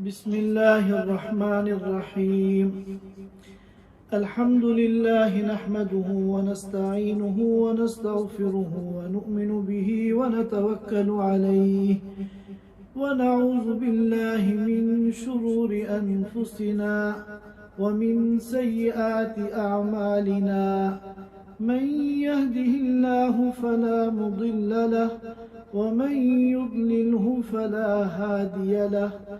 बिस्मिल्लाहिर्रहमानिर्रहीम। अल्हम्दुलिल्लाहि नहमदुहु व नस्तईनुहु व नस्तगफिरुहु व नु'मिनु बिही व नतवक्कलु अलैहि व नऊज़ु बिल्लाहि मिन शुरूरि अनफुसिना व मिन सय्यिआति अअमालिना। मन यहदिहिल्लाहु फला मुदिल्ल लहु व मन युद्लिल्हु फला हादिय लहु।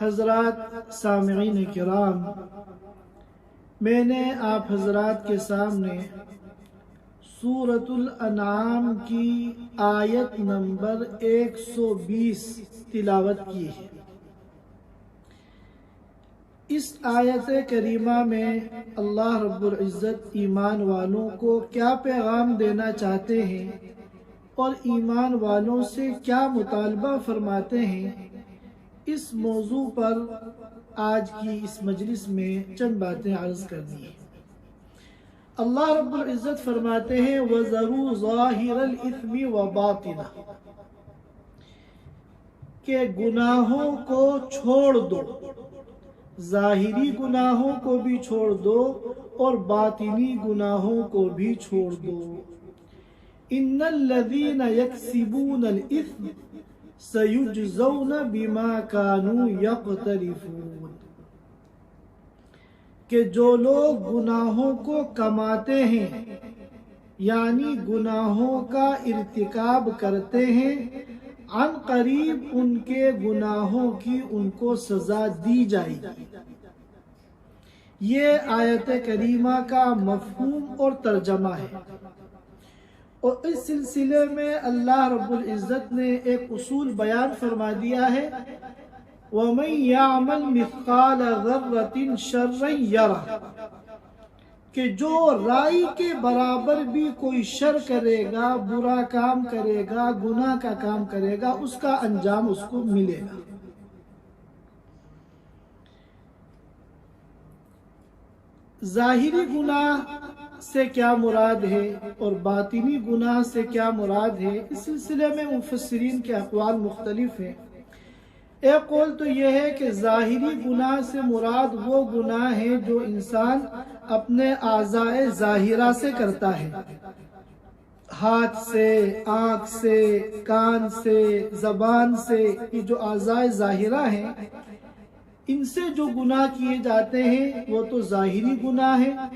हज़रात सामिईन किराम, मैंने आप हज़रात के सामने सूरतुल अनआम की आयत नंबर 120 तिलावत की है। इस आयत करीमा में अल्लाह रब्बुल इज़्ज़त ईमान वालों को क्या पैगाम देना चाहते हैं और ईमान वालों से क्या मुतालबा फरमाते हैं, इस मौजू पर आज की इस मजलिस में चंद बातें अर्ज करनी है। अल्लाह रब्बुल इज़्ज़त फरमाते हैं वज़रू ज़ाहिरल इस्मि व बातिना, के गुनाहों को छोड़ दो, ज़ाहिरी गुनाहों को भी छोड़ दो और बातिनी गुनाहों को भी छोड़ दो। इन्नल लज़ीना यक्सिबूनल इस्म सयुजज़ौन बिमा कानू यक़तरिफून, कि जो लोग गुनाहों को कमाते हैं यानी गुनाहों का इर्तिकाब करते हैं, अन करीब उनके गुनाहों की उनको सजा दी जाएगी। ये आयत करीमा का मफ़हूम और तर्जमा है। और इस सिलसिले में अल्लाह रब्बुल इज़्ज़त ने एक उसूल बयान फरमा दिया है, वमन यामल मिस्काल ज़र्रतिन शर्रन यरा, कि जो राई के बराबर भी कोई शर करेगा, बुरा काम करेगा, गुनाह का काम करेगा, उसका अंजाम उसको मिलेगा। ज़ाहिरी गुनाह से क्या मुराद है और बातिनी गुनाह से क्या मुराद है, इस सिलसिले में मुफस्सिरीन के अक़वाल मुख्तलिफ हैं। एक कौल तो यह है कि ज़ाहिरी गुनाह से मुराद वो गुनाह है जो इंसान अपने आज़ाए ज़ाहिरा से करता है, हाथ से, आँख से, कान से, ज़बान से, ये जो आज़ाए ज़ाहिरा हैं, इनसे जो गुनाह किए जाते हैं वो तो ज़ाहिरी गुनाह है।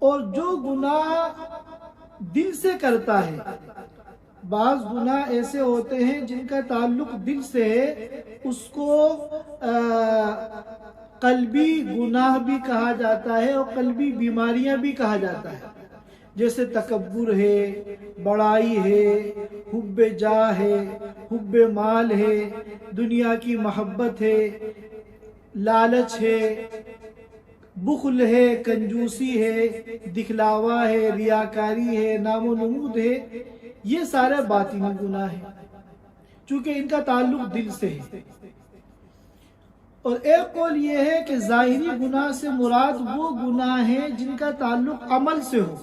और जो गुनाह दिल से करता है, बाज़ गुनाह ऐसे होते हैं जिनका ताल्लुक दिल से है, उसको कल्बी गुनाह भी कहा जाता है और कल्बी बीमारियां भी कहा जाता है। जैसे तकब्बुर है, बड़ाई है, हुब्बे जाह है, हुब्बे माल है, दुनिया की मोहब्बत है, लालच है, बुखल है, कंजूसी है, दिखलावा है, रियाकारी है, नामो नमूद है, ये सारे बातिनी गुनाह हैं चूंकि इनका ताल्लुक दिल से है। और एक कौल ये है कि ज़ाहिरी गुनाह से मुराद वो गुनाह है जिनका ताल्लुक अमल से हो,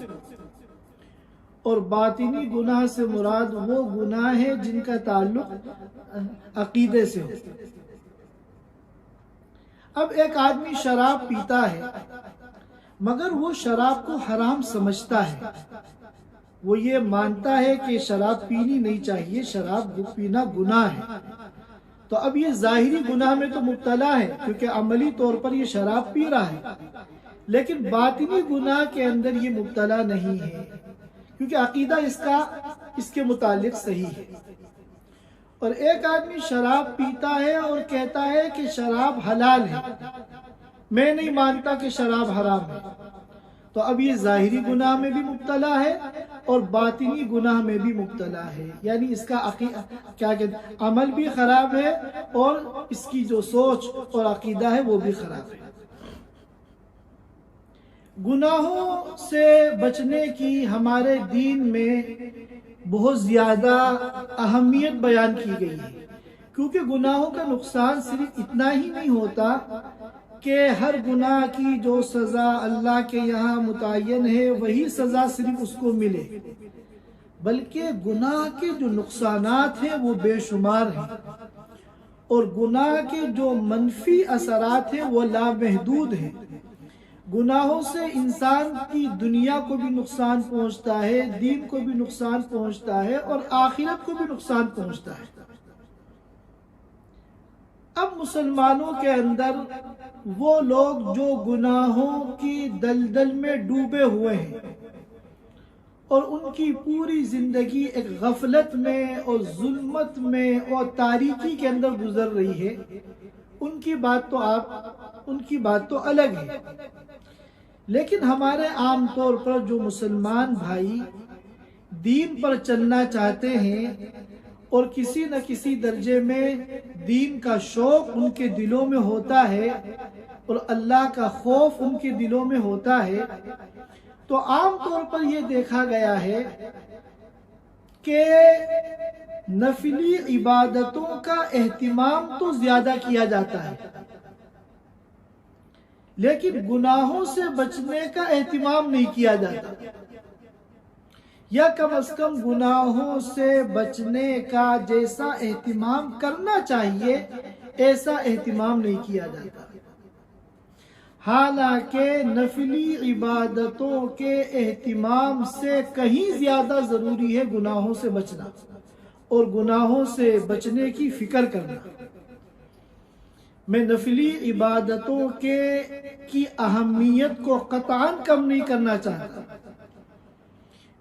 और बातिनी गुनाह से मुराद वो गुनाह है जिनका ताल्लुक अकीदे से हो। अब एक आदमी शराब पीता है मगर वो शराब को हराम समझता है, वो ये मानता है कि शराब पीनी नहीं चाहिए, शराब पीना गुनाह है, तो अब ये ज़ाहिरी गुनाह में तो मुब्तला है क्योंकि अमली तौर पर ये शराब पी रहा है, लेकिन बातिनी गुनाह के अंदर ये मुब्तला नहीं है क्योंकि अकीदा इसके मुतालिक सही है। और एक आदमी शराब पीता है और कहता है कि शराब हलाल है, मैं नहीं मानता कि शराब हराम है, तो अब ये ज़ाहिरी गुनाह में भी मुब्तला है और बातिनी गुनाह में भी मुब्तला है। यानी इसका क्या कहते अमल भी खराब है और इसकी जो सोच और अकीदा है वो भी खराब है। गुनाहों से बचने की हमारे दीन में बहुत ज़्यादा अहमियत बयान की गई है, क्योंकि गुनाहों का नुकसान सिर्फ इतना ही नहीं होता कि हर गुनाह की जो सज़ा अल्लाह के यहाँ मुतय्यन है वही सज़ा सिर्फ उसको मिले, बल्कि गुनाह के जो नुकसानात हैं वो बेशुमार हैं और गुनाह के जो मनफी असरात हैं वो लामहदूद हैं। गुनाहों से इंसान की दुनिया को भी नुकसान पहुंचता है, दीन को भी नुकसान पहुंचता है और आखिरत को भी नुकसान पहुंचता है। अब मुसलमानों के अंदर वो लोग जो गुनाहों की दलदल में डूबे हुए हैं और उनकी पूरी जिंदगी एक गफलत में और जुल्मत में और तारीकी के अंदर गुजर रही है, उनकी बात तो अलग है। लेकिन हमारे आम तौर पर जो मुसलमान भाई दीन पर चलना चाहते हैं और किसी न किसी दर्जे में दीन का शौक उनके दिलों में होता है और अल्लाह का खौफ उनके दिलों में होता है, तो आम तौर पर यह देखा गया है कि नफली इबादतों का एहतिमाम तो ज्यादा किया जाता है, लेकिन गुनाहों से बचने का एहतिमाम नहीं किया जाता, या कम से कम गुनाहों से बचने का जैसा एहतिमाम करना चाहिए ऐसा एहतिमाम नहीं किया जाता। हालांकि नफली इबादतों के एहतिमाम से कहीं ज्यादा जरूरी है गुनाहों से बचना और गुनाहों से बचने की फिक्र करना। मैं नफली इबादतों की अहमियत को कतआन कम नहीं करना चाहता।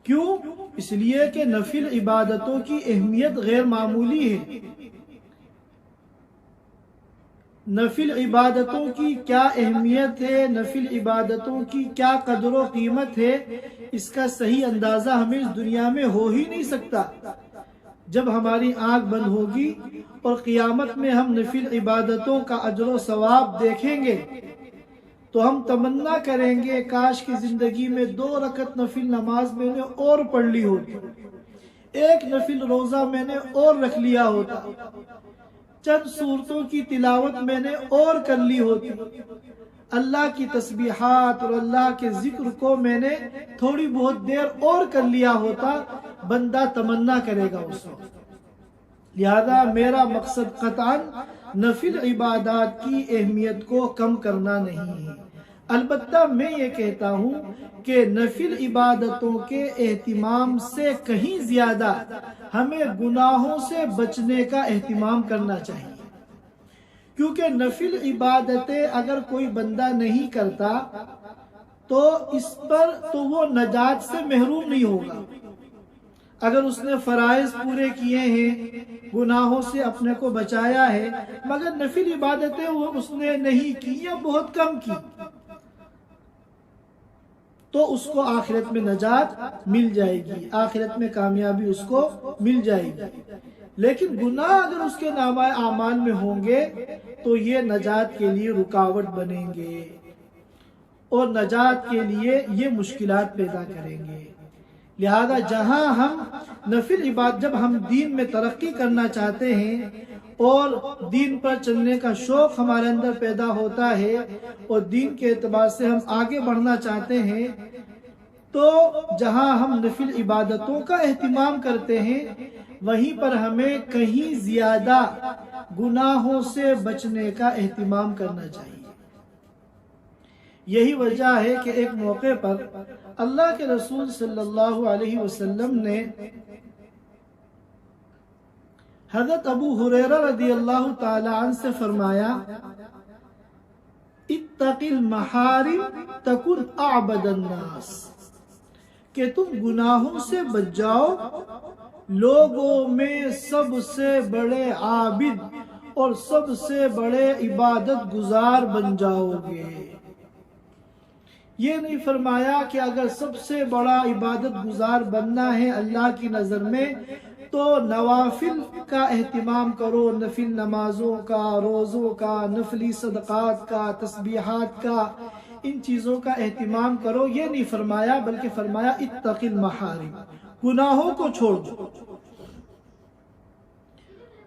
क्यों? इसलिए कि नफिल इबादतों की अहमियत गैर मामूली है। नफिल इबादतों की क्या अहमियत है, नफिल इबादतों की क्या कदर व कीमत है, इसका सही अंदाजा हमें इस दुनिया में हो ही नहीं सकता। जब हमारी आंख बंद होगी और क़ियामत में हम नफिल इबादतों का अजर व सवाब देखेंगे तो हम तमन्ना करेंगे काश की जिंदगी में 2 रकत नफिल नमाज मैंने और पढ़ ली होती, 1 नफिल रोजा मैंने और रख लिया होता, चंद सूरतों की तिलावत मैंने और कर ली होती, अल्लाह की तस्बीहात और अल्लाह के जिक्र को मैंने थोड़ी बहुत देर और कर लिया होता। बंदा तमन्ना करेगा उस वक्त। लिहाजा मेरा मकसद कतआन नफिल इबादत की अहमियत को कम करना नहीं है। अलबत्ता मैं ये कहता हूँ कि नफिल इबादतों के एहतिमाम से कहीं ज्यादा हमें गुनाहों से बचने का एहतिमाम करना चाहिए, क्योंकि नफिल इबादतें अगर कोई बंदा नहीं करता तो इस पर तो वो नजात से महरूम नहीं होगा। अगर उसने फराइज पूरे किए हैं, गुनाहों से अपने को बचाया है, मगर नफिल इबादतें वो उसने नहीं की या बहुत कम की, तो उसको आखिरत में नजात मिल जाएगी, आखिरत में कामयाबी उसको मिल जाएगी। लेकिन गुनाह अगर उसके नामाए आमाल में होंगे तो ये नजात के लिए रुकावट बनेंगे और नजात के लिए ये मुश्किलात पैदा करेंगे। लिहाजा जहां हम नफिल इबादत, जब हम दीन में तरक्की करना चाहते हैं और दीन पर चलने का शौक हमारे अंदर पैदा होता है और दीन के एतबार से हम आगे बढ़ना चाहते हैं, तो जहां हम नफिल इबादतों का एहतिमाम करते हैं वहीं पर हमें कहीं ज्यादा गुनाहों से बचने का एहतिमाम करना चाहिए। यही वजह है कि एक मौके पर अल्लाह के रसूल सल्लल्लाहु अलैहि वसल्लम ने हज़रत अबू हुरैरा रज़ियल्लाहु ताला अन्हु से फरमाया, इत्तक़िल महारिम तकुन अअबदन नास, कि तुम गुनाहों से बच जाओ, लोगों में सबसे बड़े आबिद और सबसे बड़े इबादत गुजार बन जाओगे। ये नहीं फरमाया कि अगर सबसे बड़ा इबादत गुजार बनना है अल्लाह की नज़र में तो नवाफिल का एहतिमाम करो, नफिल नमाजों का, रोज़ों का, नफली सदक़ात का, तस्बीहात का, इन चीज़ों का एहतिमाम करो। ये नहीं फरमाया, बल्कि फरमाया इत्तक़िल महारिम, गुनाहों को छोड़ दो।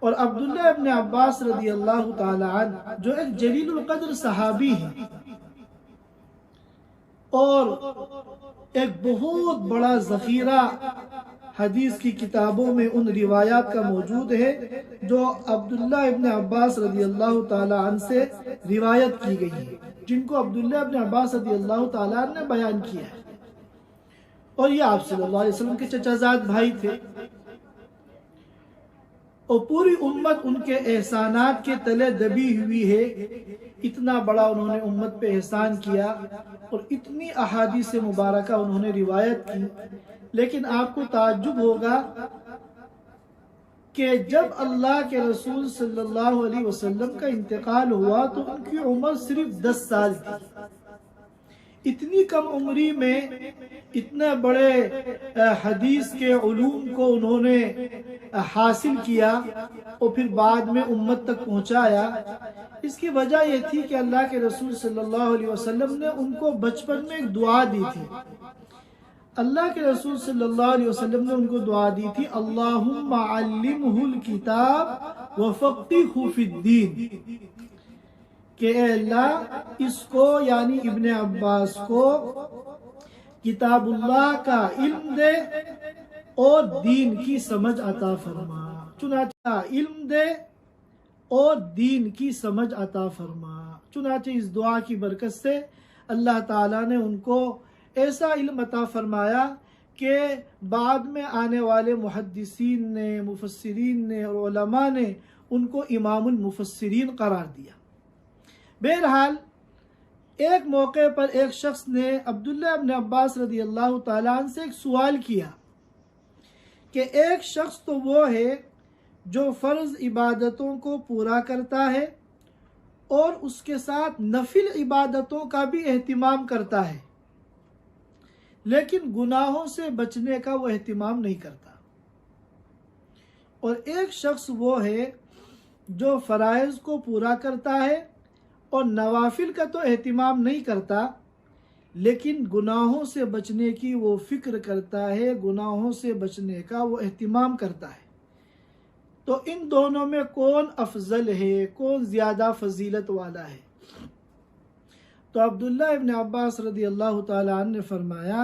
और अब्दुल्लाह इब्न अब्बास रज़ी अल्लाह ताला अन्हु, जो एक जलीलुल क़द्र सहाबी हैं और एक बहुत बड़ा ज़ख़ीरा हदीस की किताबों में उन रिवायात का मौजूद है जो अब्दुल्लाह इब्न अब्बास रज़ी अल्लाह ताला अन्हु से रिवायत की गई है, जिनको अब्दुल्लाह इब्न अब्बास रज़ी अल्लाह ताला अन्हु ने बयान किया है। और ये आप सल्लल्लाहु अलैहि वसल्लम के चचाजाद भाई थे और पूरी उम्मत उनके एहसानात के तले दबी हुई है। इतना बड़ा उन्होंने उम्मत पे एहसान किया और इतनी अहादीस मुबारका उन्होंने रिवायत की। लेकिन आपको ताज्जुब होगा कि जब अल्लाह के रसूल सल्लल्लाहु अलैहि वसल्लम का इंतकाल हुआ तो उनकी उम्र सिर्फ 10 साल थी। इतनी कम उम्री में इतने बड़े हदीस के उलूम को उन्होंने हासिल किया और फिर बाद में उम्मत तक पहुंचाया। इसकी वजह यह थी कि अल्लाह के रसूल सल्लल्लाहु अलैहि वसल्लम ने उनको बचपन में एक दुआ दी थी। अल्लाह के रसूल सल्लल्लाहु अलैहि वसल्लम ने उनको दुआ दी थी, अल्लाहुम्मा अल्लिमहुल किताब व फ़क़्हिहु फ़िद्दीन, कि अल्लाह इसको यानी इब्ने अब्बास को किताबुल्लाह का इल्म दे और दीन की समझ अता फरमा। चुनाचा इल्म दे और दीन की समझ अता फरमा। चुनाचे इस दुआ की बरकत से अल्लाह ताला ने उनको ऐसा इल्म अता फरमाया कि बाद में आने वाले मुहद्दिसीन ने, मुफस्सिरीन ने और उलमा ने उनको इमामुल मुफस्सिरीन करार दिया। बहरहाल एक मौके पर एक शख्स ने अब्दुल्लाह इब्न अब्बास रज़ी अल्लाह ताला अन्हु से एक सवाल किया कि एक शख्स तो वो है जो फ़र्ज़ इबादतों को पूरा करता है और उसके साथ नफिल इबादतों का भी एहतिमाम करता है, लेकिन गुनाहों से बचने का वो एहतिमाम नहीं करता। और एक शख्स वो है जो फ़राइज़ को पूरा करता है और नवाफिल का तो एहतिमाम नहीं करता, लेकिन गुनाहों से बचने की वो फ़िक्र करता है, गुनाहों से बचने का वो एहतिमाम करता है। तो इन दोनों में कौन अफजल है, कौन ज़्यादा फजीलत वाला है? तो अब्दुल्लाह इब्न अब्बास रज़ी अल्लाह ताला अन्हु ने फरमाया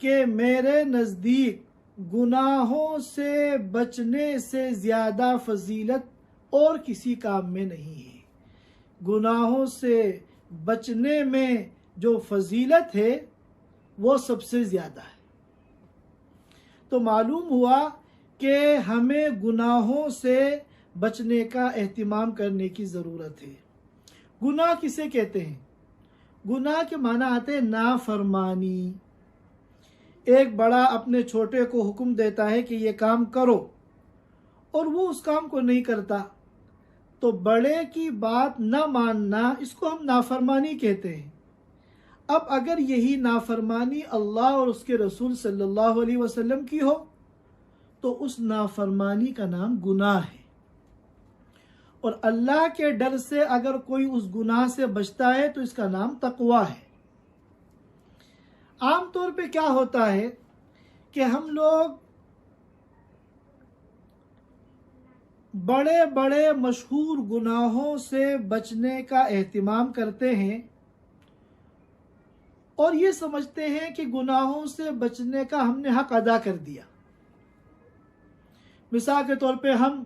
कि मेरे नज़दीक गुनाहों से बचने से ज़्यादा फजीलत और किसी काम में नहीं है। गुनाहों से बचने में जो फजीलत है वो सबसे ज़्यादा है। तो मालूम हुआ कि हमें गुनाहों से बचने का एहतिमाम करने की ज़रूरत है। गुनाह किसे कहते हैं? गुनाह के माना आते हैं नाफरमानी। एक बड़ा अपने छोटे को हुक्म देता है कि ये काम करो और वो उस काम को नहीं करता, तो बड़े की बात न मानना, इसको हम नाफरमानी कहते हैं। अब अगर यही नाफरमानी अल्लाह और उसके रसूल सल्लल्लाहु अलैहि वसल्लम की हो तो उस नाफरमानी का नाम गुनाह है। और अल्लाह के डर से अगर कोई उस गुनाह से बचता है तो इसका नाम तकवा है। आम तौर पे क्या होता है कि हम लोग बड़े बड़े मशहूर गुनाहों से बचने का एहतिमाम करते हैं और ये समझते हैं कि गुनाहों से बचने का हमने हक अदा कर दिया। मिसाल के तौर पे हम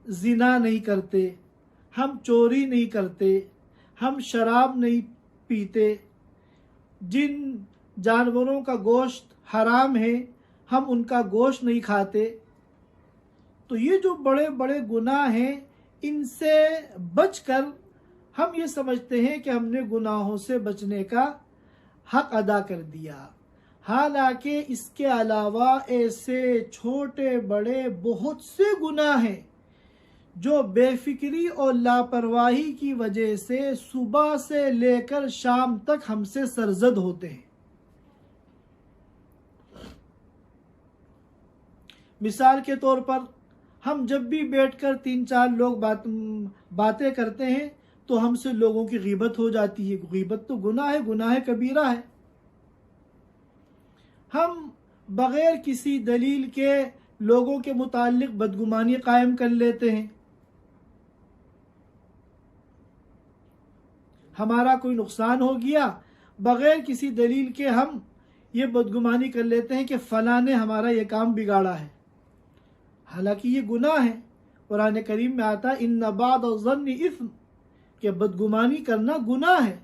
जिना नहीं करते, हम चोरी नहीं करते, हम शराब नहीं पीते, जिन जानवरों का गोश्त हराम है हम उनका गोश्त नहीं खाते। तो ये जो बड़े बड़े गुनाह हैं इनसे बचकर हम ये समझते हैं कि हमने गुनाहों से बचने का हक अदा कर दिया। हालांकि इसके अलावा ऐसे छोटे बड़े बहुत से गुनाह हैं जो बेफिक्री और लापरवाही की वजह से सुबह से लेकर शाम तक हमसे सरजद होते हैं। मिसाल के तौर पर हम जब भी बैठकर 3-4 लोग बातें करते हैं तो हमसे लोगों की गीबत हो जाती है। गीबत तो गुनाह है, कबीरा है। हम बगैर किसी दलील के लोगों के मुताल्लिक बदगुमानी कायम कर लेते हैं। हमारा कोई नुकसान हो गया, बगैर किसी दलील के हम ये बदगुमानी कर लेते हैं कि फलां ने हमारा ये काम बिगाड़ा है, हालांकि ये गुनाह है। कुरान करीम में आता है इन्न बाद-अज़्ज़न्नि इस्म, कि बदगुमानी करना गुनाह है।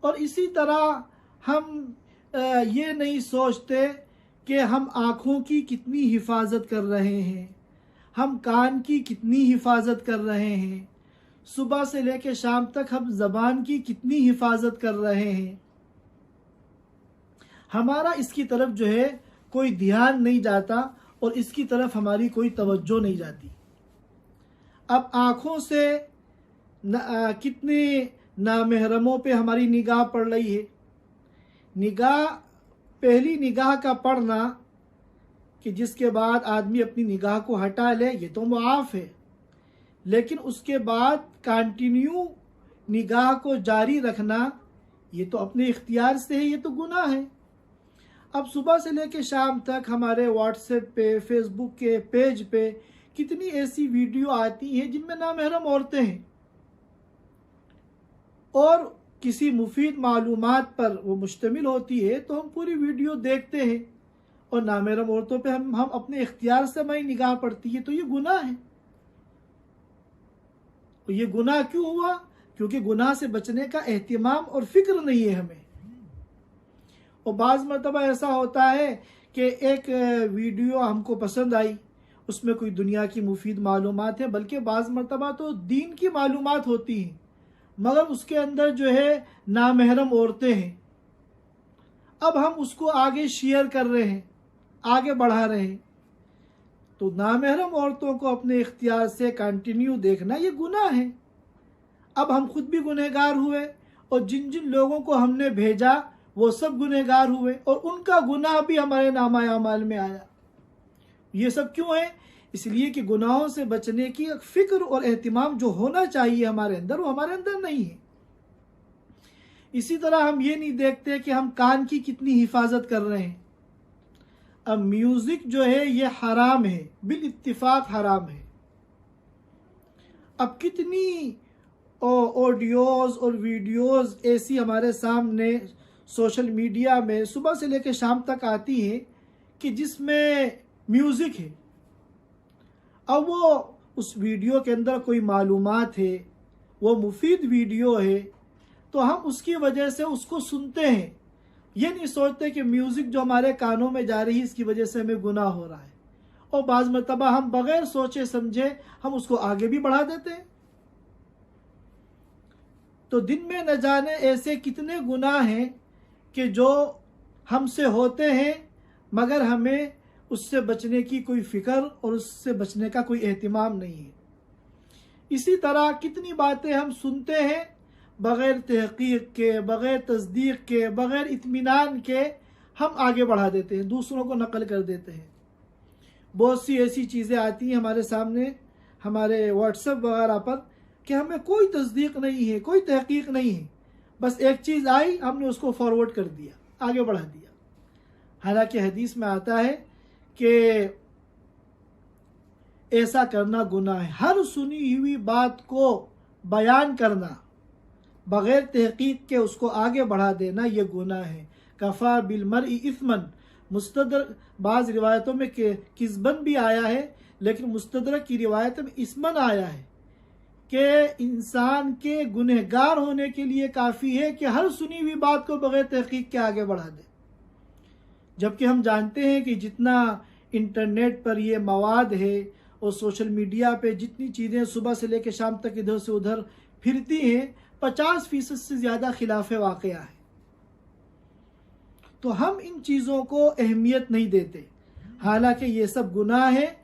और इसी तरह हम ये नहीं सोचते कि हम आँखों की कितनी हिफाजत कर रहे हैं, हम कान की कितनी हिफाजत कर रहे हैं, सुबह से लेकर शाम तक हम ज़बान की कितनी हिफाजत कर रहे हैं। हमारा इसकी तरफ जो है कोई ध्यान नहीं जाता और इसकी तरफ हमारी कोई तवज्जो नहीं जाती। अब आँखों से कितने नामहरमों पे हमारी निगाह पड़ रही है। निगाह, पहली निगाह का पड़ना कि जिसके बाद आदमी अपनी निगाह को हटा ले, ये तो मुआफ़ है, लेकिन उसके बाद कंटिन्यू निगाह को जारी रखना ये तो अपने इख्तियार से है, ये तो गुनाह है। अब सुबह से लेकर शाम तक हमारे व्हाट्सएप पे, फेसबुक के पेज पे कितनी ऐसी वीडियो आती हैं जिनमें नामहरम औरतें हैं और किसी मुफीद मालूमात पर वो मुश्तमिल होती है, तो हम पूरी वीडियो देखते हैं और नामहरम औरतों पे हम अपने इख्तियार से हमारी निगाह पड़ती है, तो ये गुनाह है। तो ये गुनाह क्यों हुआ? क्योंकि गुनाह से बचने का एहतिमाम और फिक्र नहीं है हमें। और बाज़ मरतबा ऐसा होता है कि एक वीडियो हमको पसंद आई, उसमें कोई दुनिया की मुफीद मालूमात है, बल्कि बाज़ मरतबा तो दीन की मालूमात होती हैं, मगर उसके अंदर जो है नामहरम औरतें हैं। अब हम उसको आगे शेयर कर रहे हैं, आगे बढ़ा रहे हैं, तो नामहरम औरतों को अपने इख्तियार से कंटिन्यू देखना ये गुनाह है। अब हम खुद भी गुनहगार हुए और जिन जिन लोगों को हमने भेजा वो सब गुनहगार हुए और उनका गुनाह भी हमारे नामा अमाल में आया। ये सब क्यों है? इसलिए कि गुनाहों से बचने की एक फिक्र और एहतिमाम जो होना चाहिए हमारे अंदर, वो हमारे अंदर नहीं है। इसी तरह हम ये नहीं देखते कि हम कान की कितनी हिफाजत कर रहे हैं। अब म्यूजिक जो है ये हराम है, बिल इत्तिफाक हराम है। अब कितनी ऑडियोज और वीडियोज ऐसी हमारे सामने सोशल मीडिया में सुबह से लेकर शाम तक आती हैं कि जिसमें म्यूज़िक है। अब वो उस वीडियो के अंदर कोई मालूमात है, वो मुफीद वीडियो है, तो हम उसकी वजह से उसको सुनते हैं। ये नहीं सोचते कि म्यूज़िक जो हमारे कानों में जा रही है इसकी वजह से हमें गुनाह हो रहा है, और बाज़ मरतबा हम बग़ैर सोचे समझे हम उसको आगे भी बढ़ा देते हैं। तो दिन में न जाने ऐसे कितने गुनाह हैं कि जो हमसे होते हैं मगर हमें उससे बचने की कोई फ़िक्र और उससे बचने का कोई एहतिमाम नहीं है। इसी तरह कितनी बातें हम सुनते हैं बग़ैर तहक़ीक़ के, बग़ैर तस्दीक़ के, बग़ैर इत्मीनान के हम आगे बढ़ा देते हैं, दूसरों को नकल कर देते हैं। बहुत सी ऐसी चीज़ें आती हैं हमारे सामने, हमारे व्हाट्सएप वगैरह पर, कि हमें कोई तस्दीक़ नहीं है, कोई तहक़ीक़ नहीं है, बस एक चीज़ आई हमने उसको फॉरवर्ड कर दिया, आगे बढ़ा दिया। हालांकि हदीस में आता है कि ऐसा करना गुनाह है। हर सुनी हुई बात को बयान करना बग़ैर तहक़ीक़ के उसको आगे बढ़ा देना ये गुनाह है। कफ़ा बिल मरई इस्मन, मुस्तदरक बाज़ रिवायतों में किस्बन भी आया है, लेकिन मुस्तदरक की रिवायत में इस्मन आया है कि इंसान के गुनहगार होने के लिए काफ़ी है कि हर सुनी हुई बात को बग़ैर तहक़ीक़ के आगे बढ़ा दे। जबकि हम जानते हैं कि जितना इंटरनेट पर ये मवाद है और सोशल मीडिया पे जितनी चीज़ें सुबह से लेकर शाम तक इधर से उधर फिरती हैं, 50% से ज़्यादा खिलाफ वाक़या है। तो हम इन चीज़ों को अहमियत नहीं देते। हालांकि ये सब गुनाह है,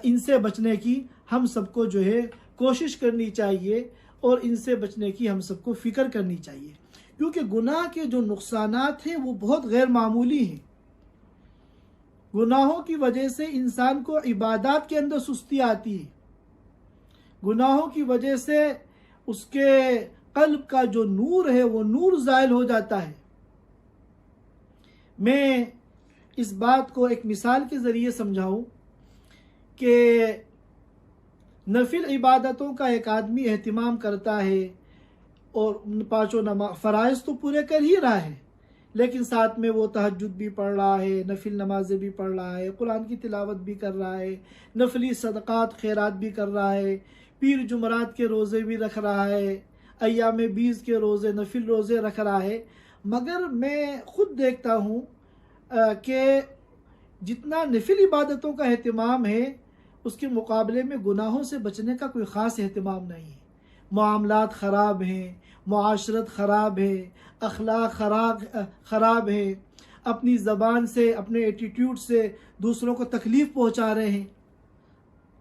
इनसे बचने की हम सबको जो है कोशिश करनी चाहिए और इनसे बचने की हम सबको फ़िक्र करनी चाहिए, क्योंकि गुनाह के जो नुकसानात हैं वो बहुत गैर मामूली हैं। गुनाहों की वजह से इंसान को इबादत के अंदर सुस्ती आती है। गुनाहों की वजह से उसके कल्ब का जो नूर है वो नूर ज़ायल हो जाता है। मैं इस बात को एक मिसाल के ज़रिए समझाऊं कि नफिल इबादतों का एक आदमी एहतिमाम करता है और पाँचों नमाज फ़राइज़ तो पूरे कर ही रहा है, लेकिन साथ में वो तहज्जुद भी पढ़ रहा है, नफिल नमाज़ें भी पढ़ रहा है, कुरान की तिलावत भी कर रहा है, नफली सदक़ात खैरात भी कर रहा है, पीर जुमरात के रोज़े भी रख रहा है, अय्याम बीज़ के रोज़े नफिल रोज़े रख रहा है। मगर मैं ख़ुद देखता हूँ कि जितना नफिल इबादतों का एहतिमाम है उसके मुकाबले में गुनाहों से बचने का कोई ख़ास एहतिमाम नहीं है। मामलात ख़राब हैं, मुआशरत ख़राब है, अखलाक ख़राब है, अपनी ज़बान से अपने एटीट्यूड से दूसरों को तकलीफ़ पहुँचा रहे हैं।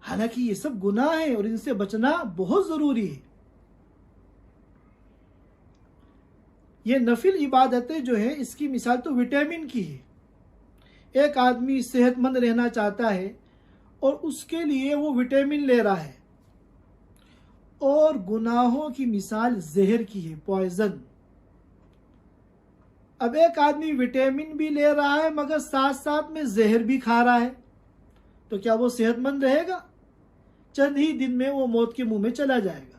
हालांकि ये सब गुनाह है और इनसे बचना बहुत ज़रूरी है। ये नफिल इबादतें जो है इसकी मिसाल तो विटामिन की है। एक आदमी सेहतमंद रहना चाहता है और उसके लिए वो विटामिन ले रहा है, और गुनाहों की मिसाल जहर की है, पॉइजन। अब एक आदमी विटामिन भी ले रहा है मगर साथ साथ में जहर भी खा रहा है, तो क्या वो सेहतमंद रहेगा? चंद ही दिन में वो मौत के मुंह में चला जाएगा।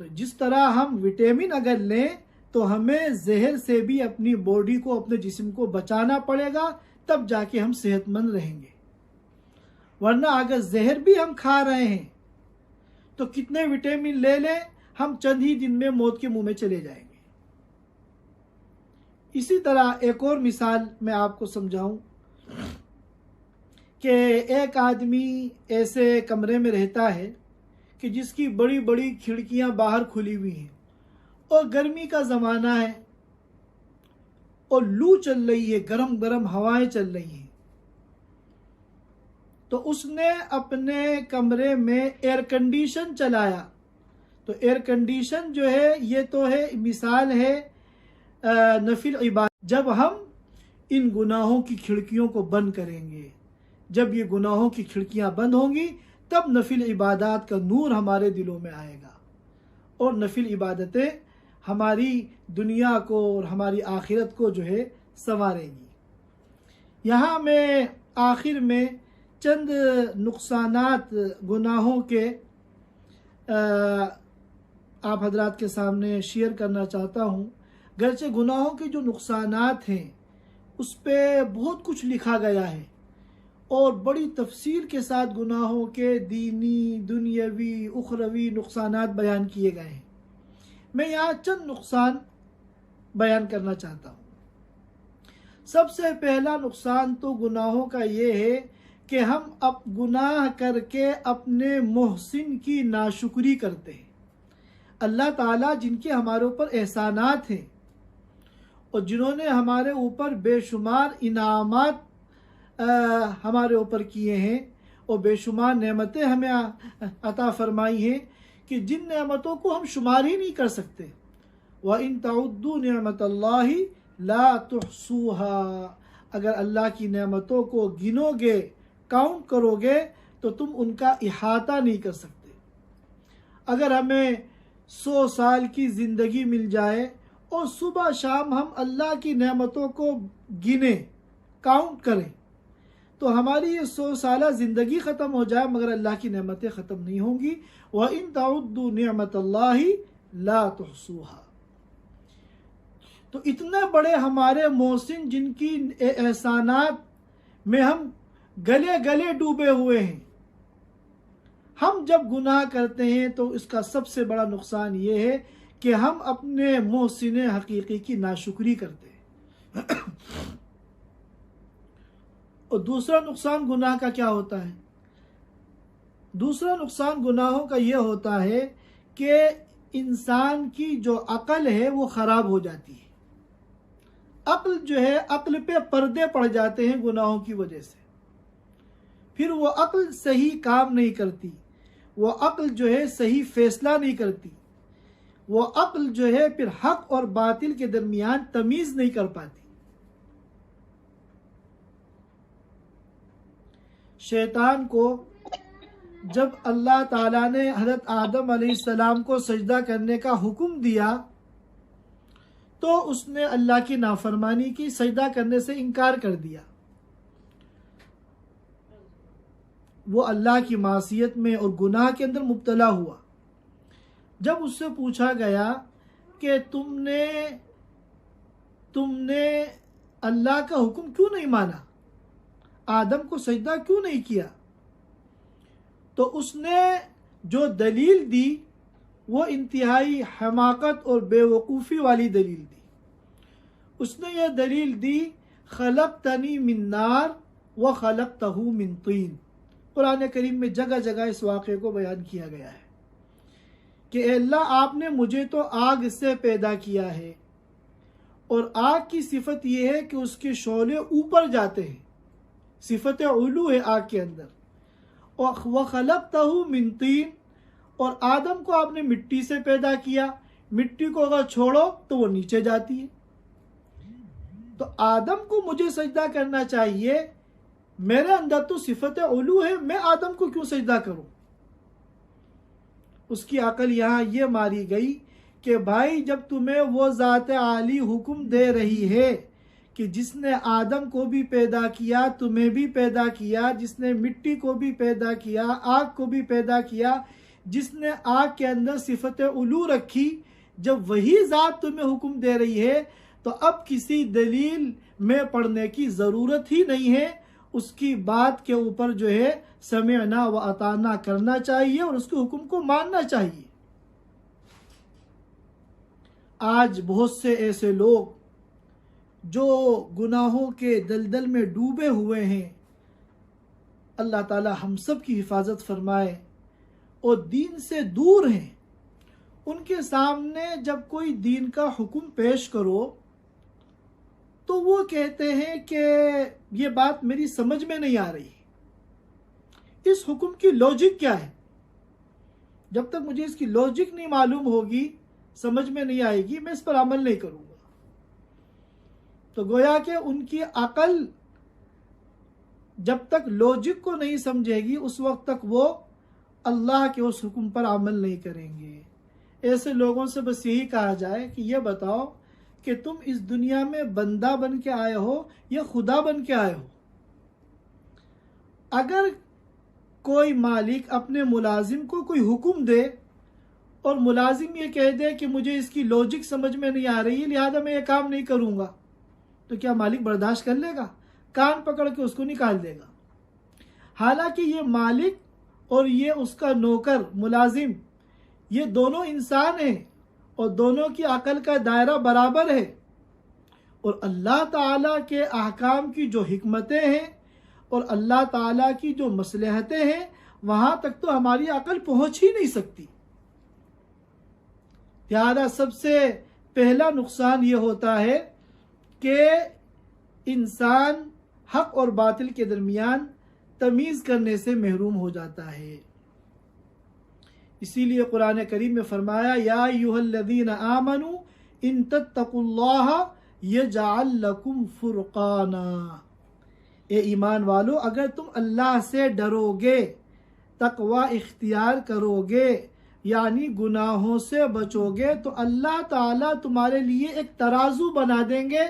तो जिस तरह हम विटामिन अगर लें तो हमें जहर से भी अपनी बॉडी को, अपने जिस्म को बचाना पड़ेगा, तब जाके हम सेहतमंद रहेंगे। वरना अगर जहर भी हम खा रहे हैं तो कितने विटामिन ले लें, हम चंद ही दिन में मौत के मुंह में चले जाएंगे। इसी तरह एक और मिसाल मैं आपको समझाऊं कि एक आदमी ऐसे कमरे में रहता है कि जिसकी बड़ी बड़ी खिड़कियां बाहर खुली हुई हैं और गर्मी का ज़माना है और लू चल रही है, गरम गरम हवाएं चल रही हैं। तो उसने अपने कमरे में एयर कंडीशन चलाया। तो एयर कंडीशन जो है ये तो है मिसाल है नफिल इबादत। जब हम इन गुनाहों की खिड़कियों को बंद करेंगे, जब ये गुनाहों की खिड़कियां बंद होंगी, तब नफिल इबादत का नूर हमारे दिलों में आएगा और नफिल इबादतें हमारी दुनिया को और हमारी आखिरत को जो है संवारेंगी। यहाँ मैं आखिर में चंद नुकसानात गुनाहों के आप हजरात के सामने शेयर करना चाहता हूँ। गरचे गुनाहों के जो नुकसानात हैं उस पर बहुत कुछ लिखा गया है और बड़ी तफसील के साथ गुनाहों के दीनी, दुनियावी, उखरवी नुकसानात बयान किए गए हैं। मैं यहाँ चंद नुकसान बयान करना चाहता हूँ। सबसे पहला नुकसान तो गुनाहों का ये है कि हम अब गुनाह करके अपने मोहसिन की नाशुक्री करते हैं। अल्लाह ताला जिनके हमारे ऊपर एहसानात हैं और जिन्होंने हमारे ऊपर बेशुमार इनामात हमारे ऊपर किए हैं और बेशुमार नेमतें हमें अता फरमाई हैं कि जिन नेमतों को हम शुमार ही नहीं कर सकते। व इन तउद्दू निअमतल्लाहि ला तुहसूहा, अगर अल्लाह की नेमतों को गिनोगे, काउंट करोगे, तो तुम उनका इहाता नहीं कर सकते। अगर हमें 100 साल की ज़िंदगी मिल जाए और सुबह शाम हम अल्लाह की नेमतों को गिने, काउंट करें, तो हमारी ये 100 साल ज़िंदगी ख़त्म हो जाए मगर अल्लाह की नेमतें ख़त्म नहीं होंगी। व इन तउद्दू निअमतल्लाहि ला तुहसूहा। तो इतने बड़े हमारे मोहसिन जिनकी एहसानात में हम गले गले डूबे हुए हैं, हम जब गुनाह करते हैं तो इसका सबसे बड़ा नुकसान ये है कि हम अपने मोहसिन हकीकी की नाशुक्री करते हैं। और दूसरा नुकसान गुनाह का क्या होता है? दूसरा नुकसान गुनाहों का यह होता है कि इंसान की जो अकल है वो ख़राब हो जाती है। अक्ल जो है, अक्ल पे पर्दे पड़ जाते हैं गुनाहों की वजह से। फिर वो अक्ल सही काम नहीं करती, वो अक्ल जो है सही फैसला नहीं करती, वो अक्ल जो है फिर हक और बातिल के दरमियान तमीज़ नहीं कर पाती। शैतान को जब अल्लाह ताला ने हज़रत आदम अलैहिस्सलाम को सजदा करने का हुक्म दिया तो उसने अल्लाह की नाफरमानी की, सजदा करने से इनकार कर दिया। वो अल्लाह की मासियत में और गुनाह के अंदर मुब्तला हुआ। जब उससे पूछा गया कि तुमने अल्लाह का हुक्म क्यों नहीं माना, आदम को सजदा क्यों नहीं किया, तो उसने जो दलील दी वो इंतहाई हमाकत और बेवकूफ़ी वाली दलील दी। उसने यह दलील दी, खलक़तनी मिन नार व खलक़तहू मिन तीन। कुरान करीम में जगह जगह इस वाक़े को बयान किया गया है कि अल्लाह आपने मुझे तो आग से पैदा किया है, और आग की सिफत यह है कि उसके शोले ऊपर जाते हैं, सिफत उलू है आग के अंदर। और वह खलक़तहू मिन तीन, और आदम को आपने मिट्टी से पैदा किया, मिट्टी को अगर छोड़ो तो वो नीचे जाती है। तो आदम को मुझे सजदा करना चाहिए, मेरे अंदर तो सिफत उलू है, मैं आदम को क्यों सजदा करूं। उसकी अकल यहाँ ये मारी गई कि भाई जब तुम्हें वो ज़ात आली हुक्म दे रही है कि जिसने आदम को भी पैदा किया, तुम्हें भी पैदा किया, जिसने मिट्टी को भी पैदा किया, आग को भी पैदा किया, जिसने आग के अंदर सिफत उलू रखी, जब वही ज़ात तुम्हें हुक्म दे रही है तो अब किसी दलील में पढ़ने की ज़रूरत ही नहीं है। उसकी बात के ऊपर जो है समेअना व अताना करना चाहिए और उसके हुक्म को मानना चाहिए। आज बहुत से ऐसे लोग जो गुनाहों के दलदल में डूबे हुए हैं, अल्लाह ताला हम सब की हिफाजत फरमाए, और दीन से दूर हैं, उनके सामने जब कोई दीन का हुक्म पेश करो तो वो कहते हैं कि ये बात मेरी समझ में नहीं आ रही, इस हुक्म की लॉजिक क्या है। जब तक मुझे इसकी लॉजिक नहीं मालूम होगी, समझ में नहीं आएगी, मैं इस पर अमल नहीं करूँगा। तो गोया कि उनकी अकल जब तक लॉजिक को नहीं समझेगी उस वक्त तक वो अल्लाह के उस हुक्म पर अमल नहीं करेंगे। ऐसे लोगों से बस यही कहा जाए कि ये बताओ कि तुम इस दुनिया में बंदा बन के आए हो या खुदा बन के आए हो। अगर कोई मालिक अपने मुलाजिम को कोई हुक्म दे और मुलाजिम ये कह दे कि मुझे इसकी लॉजिक समझ में नहीं आ रही है, लिहाजा मैं ये काम नहीं करूँगा, तो क्या मालिक बर्दाश्त कर लेगा? कान पकड़ के उसको निकाल देगा। हालांकि ये मालिक और ये उसका नौकर मुलाजिम, ये दोनों इंसान हैं और दोनों की अकल का दायरा बराबर है, और अल्लाह ताला के अहकाम की जो हिकमतें हैं और अल्लाह ताला की जो मसलहतें हैं वहाँ तक तो हमारी अकल पहुँच ही नहीं सकती। लिहाजा सबसे पहला नुकसान ये होता है कि इंसान हक और बातिल के दरमियान तमीज़ करने से महरूम हो जाता है। इसीलिए कुरान करीम में फरमाया, या अय्युहल्लज़ीना आमनू इन तत्तकुल्लाह यजअल लकुम फुरकाना। ए ईमान वालो, अगर तुम अल्लाह से डरोगे, तकवा इख्तियार करोगे, यानी गुनाहों से बचोगे, तो अल्लाह ताला तुम्हारे लिए एक तराजू बना देंगे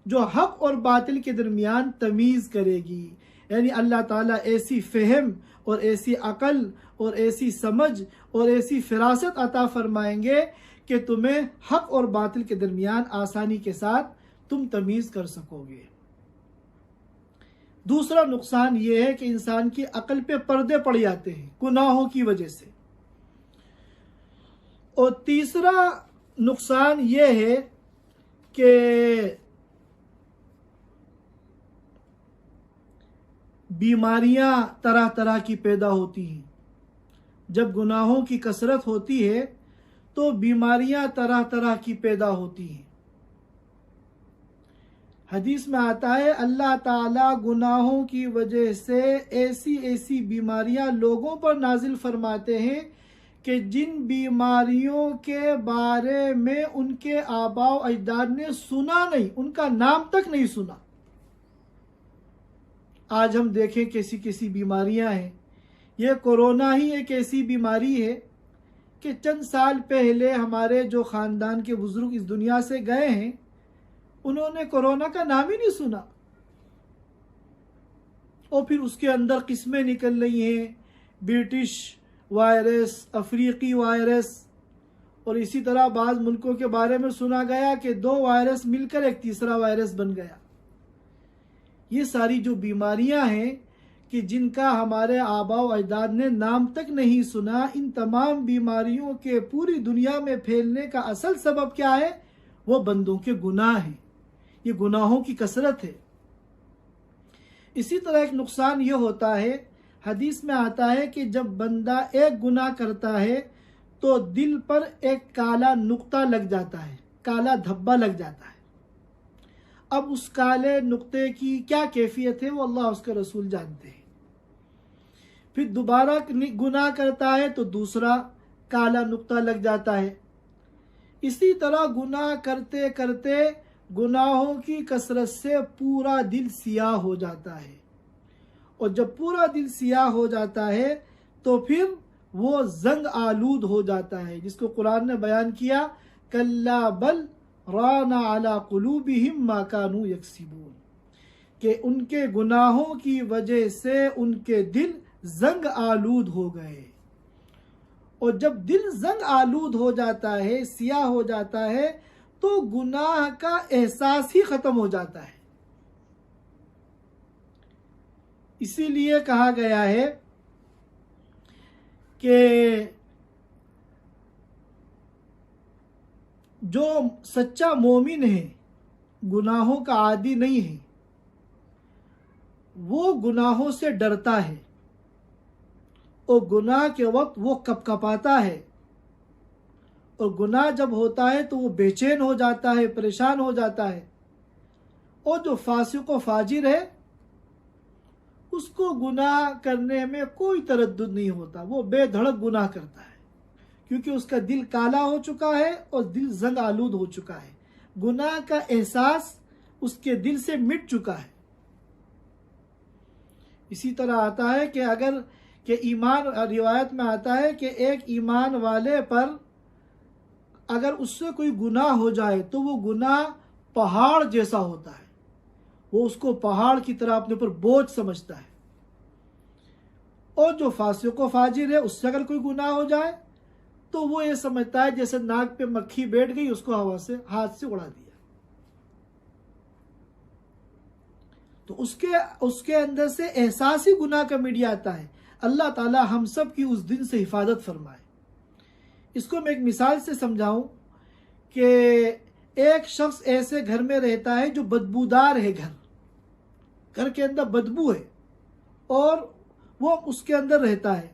जो हक और बातिल के दरमियान तमीज़ करेगी। यानी अल्लाह ताला ऐसी फ़हम और ऐसी अकल और ऐसी समझ और ऐसी फ़िरासत अता फरमाएंगे कि तुम्हें हक और बातिल के दरमियान आसानी के साथ तुम तमीज़ कर सकोगे। दूसरा नुकसान ये है कि इंसान की अकल पे पर्दे पड़ जाते हैं गुनाहों की वजह से। और तीसरा नुकसान ये है कि बीमारियां तरह तरह की पैदा होती हैं। जब गुनाहों की कसरत होती है तो बीमारियां तरह तरह की पैदा होती हैं। हदीस में आता है अल्लाह ताला गुनाहों की वजह से ऐसी ऐसी बीमारियां लोगों पर नाजिल फरमाते हैं कि जिन बीमारियों के बारे में उनके आबाओ अजदाद ने सुना नहीं, उनका नाम तक नहीं सुना। आज हम देखें कैसी कैसी बीमारियां हैं। ये कोरोना ही एक ऐसी बीमारी है कि चंद साल पहले हमारे जो ख़ानदान के बुज़ुर्ग इस दुनिया से गए हैं, उन्होंने कोरोना का नाम ही नहीं सुना। और फिर उसके अंदर किस्में निकल रही हैं, ब्रिटिश वायरस, अफ्रीकी वायरस, और इसी तरह बाज़ मुल्कों के बारे में सुना गया कि 2 वायरस मिलकर एक तीसरा वायरस बन गया। ये सारी जो बीमारियां हैं कि जिनका हमारे आबाओ अजदाद ने नाम तक नहीं सुना, इन तमाम बीमारियों के पूरी दुनिया में फैलने का असल सबब क्या है? वो बंदों के गुनाह हैं। ये गुनाहों की कसरत है। इसी तरह एक नुकसान ये होता है, हदीस में आता है कि जब बंदा एक गुनाह करता है तो दिल पर एक काला नुक्ता लग जाता है, काला धब्बा लग जाता है। अब उस काले नुक्ते की क्या कैफियत है वो अल्लाह उसके रसूल जानते हैं। फिर दोबारा गुनाह करता है तो दूसरा काला नुक्ता लग जाता है। इसी तरह गुनाह करते करते गुनाहों की कसरत से पूरा दिल सियाह हो जाता है, और जब पूरा दिल सियाह हो जाता है तो फिर वो जंग आलूद हो जाता है, जिसको कुरान ने बयान किया कल्ला बल राना अला कुलूबिहिम मा कानू यक्सिबून, कि उनके गुनाहों की वजह से उनके दिल जंग आलूद हो गए। और जब दिल जंग आलूद हो जाता है, सियाह हो जाता है, तो गुनाह का एहसास ही खत्म हो जाता है। इसीलिए कहा गया है कि जो सच्चा मोमिन है, गुनाहों का आदी नहीं है, वो गुनाहों से डरता है और गुनाह के वक्त वो कपकपाता है, और गुनाह जब होता है तो वो बेचैन हो जाता है, परेशान हो जाता है। और जो फासिक व फाजिर है उसको गुनाह करने में कोई तरद्दुद नहीं होता, वो बेधड़क गुनाह करता है, क्योंकि उसका दिल काला हो चुका है और दिल जंग आलूद हो चुका है। गुनाह का एहसास उसके दिल से मिट चुका है। इसी तरह आता है कि अगर कि ईमान, रिवायत में आता है कि एक ईमान वाले पर अगर उससे कोई गुनाह हो जाए तो वो गुनाह पहाड़ जैसा होता है, वो उसको पहाड़ की तरह अपने ऊपर बोझ समझता है। और जो फासिक व फाजिर है, उससे अगर कोई गुनाह हो जाए तो वो ये समझता है जैसे नाक पे मक्खी बैठ गई, उसको हवा से हाथ से उड़ा दिया। तो उसके अंदर से एहसास ही गुनाह का मीडिया आता है। अल्लाह ताला हम सब की उस दिन से हिफाजत फरमाए। इसको मैं एक मिसाल से समझाऊं कि एक शख्स ऐसे घर में रहता है जो बदबूदार है, घर के अंदर बदबू है और वो उसके अंदर रहता है,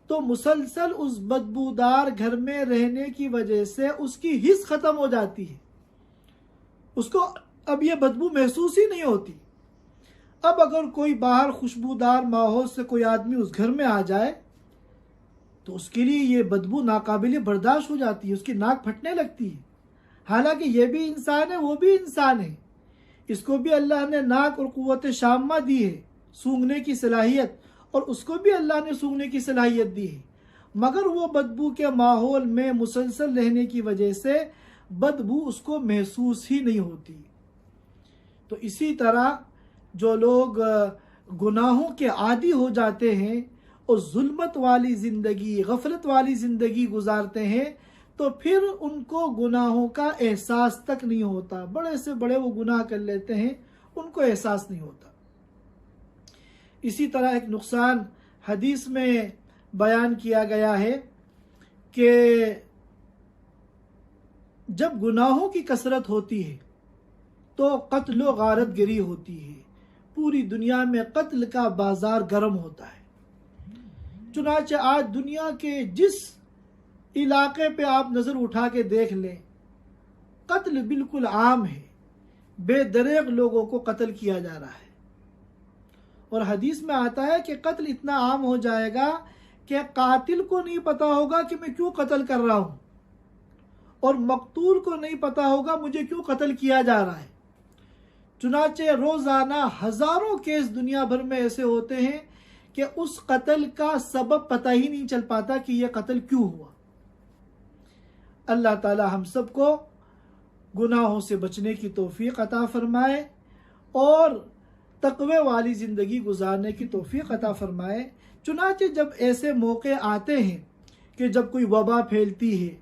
तो मुसलसल उस बदबूदार घर में रहने की वजह से उसकी हिस्स खत्म हो जाती है, उसको अब ये बदबू महसूस ही नहीं होती। अब अगर कोई बाहर खुशबूदार माहौल से कोई आदमी उस घर में आ जाए तो उसके लिए ये बदबू नाकाबिले बर्दाश्त हो जाती है, उसकी नाक फटने लगती है। हालांकि ये भी इंसान है, वो भी इंसान है, इसको भी अल्लाह ने नाक और कुव्वत शामा दी है, सूंघने की सलाहियत, और उसको भी अल्लाह ने सूंघने की सलाहियत दी है, मगर वो बदबू के माहौल में मुसलसल रहने की वजह से बदबू उसको महसूस ही नहीं होती। तो इसी तरह जो लोग गुनाहों के आदी हो जाते हैं और जुल्मत वाली ज़िंदगी, गफलत वाली ज़िंदगी गुजारते हैं, तो फिर उनको गुनाहों का एहसास तक नहीं होता। बड़े से बड़े वो गुनाह कर लेते हैं, उनको एहसास नहीं होता। इसी तरह एक नुकसान हदीस में बयान किया गया है कि जब गुनाहों की कसरत होती है तो कत्ल व गारतगिरी होती है, पूरी दुनिया में कत्ल का बाजार गर्म होता है। चुनाचे आज दुनिया के जिस इलाके पे आप नज़र उठा के देख लें, कत्ल बिल्कुल आम है, बेदरेग लोगों को कत्ल किया जा रहा है। और हदीस में आता है कि कत्ल इतना आम हो जाएगा कि कातिल को नहीं पता होगा कि मैं क्यों कत्ल कर रहा हूँ, और मकतूल को नहीं पता होगा मुझे क्यों कत्ल किया जा रहा है। चुनाचे रोज़ाना हज़ारों केस दुनिया भर में ऐसे होते हैं कि उस कत्ल का सबब पता ही नहीं चल पाता कि यह कत्ल क्यों हुआ। अल्लाह ताला हम सबको गुनाहों से बचने की तौफीक अता फरमाए और तक़वे वाली ज़िंदगी गुजारने की तौफीक अता फरमाए। चुनाचे जब ऐसे मौके आते हैं कि जब कोई वबा फैलती है,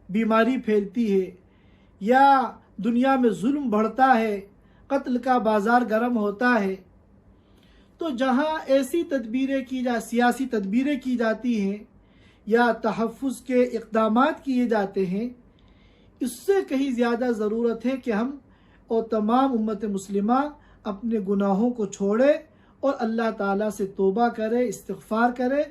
बीमारी फैलती है, या दुनिया में जुल्म बढ़ता है, कत्ल का बाज़ार गर्म होता है, तो जहाँ ऐसी तदबीरें सियासी तदबीरें की जाती हैं या तहफ़्फ़ुज़ के इक़दामात किए जाते हैं, इससे कहीं ज़्यादा ज़रूरत है कि हम और तमाम उम्मत मुस्लिमा अपने गुनाहों को छोड़े और अल्लाह ताला से तौबा करे, इस्तिग़फ़ार करे